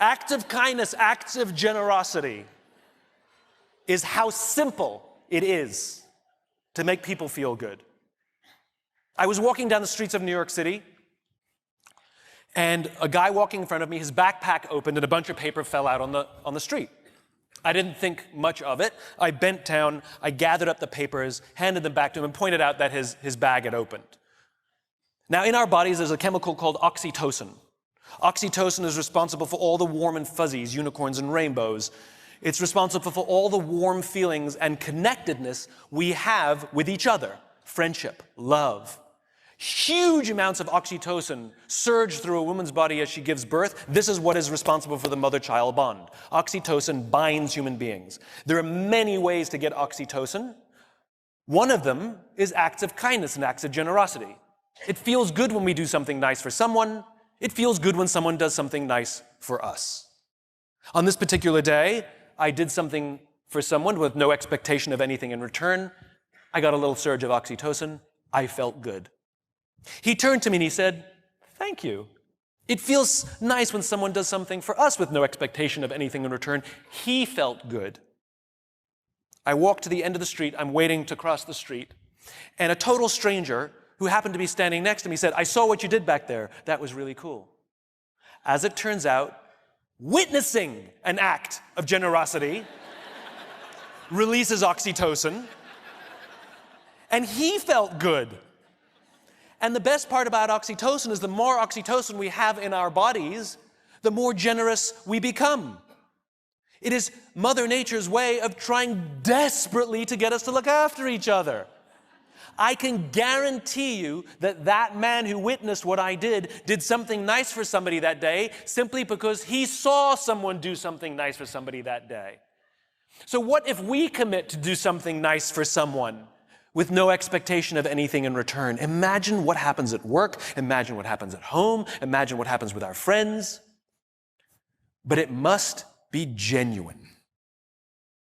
Acts of kindness, acts of generosity is how simple it is to make people feel good. I was walking down the streets of New York City, and a guy walking in front of me, his backpack opened and a bunch of paper fell out on the street. I didn't think much of it. I bent down, I gathered up the papers, handed them back to him, and pointed out that his bag had opened. Now, in our bodies, there's a chemical called oxytocin. Oxytocin is responsible for all the warm and fuzzies, unicorns and rainbows. It's responsible for all the warm feelings and connectedness we have with each other. Friendship, love. Huge amounts of oxytocin surge through a woman's body as she gives birth. This is what is responsible for the mother-child bond. Oxytocin binds human beings. There are many ways to get oxytocin. One of them is acts of kindness and acts of generosity. It feels good when we do something nice for someone. It feels good when someone does something nice for us. On this particular day, I did something for someone with no expectation of anything in return. I got a little surge of oxytocin. I felt good. He turned to me and he said, "Thank you. It feels nice when someone does something for us with no expectation of anything in return." He felt good. I walked to the end of the street. I'm waiting to cross the street. And a total stranger who happened to be standing next to me said, "I saw what you did back there. That was really cool." As it turns out, witnessing an act of generosity releases oxytocin, and he felt good. And the best part about oxytocin is the more oxytocin we have in our bodies, the more generous we become. It is Mother Nature's way of trying desperately to get us to look after each other. I can guarantee you that that man who witnessed what I did something nice for somebody that day simply because he saw someone do something nice for somebody that day. So what if we commit to do something nice for someone with no expectation of anything in return? Imagine what happens at work. Imagine what happens at home. Imagine what happens with our friends. But it must be genuine.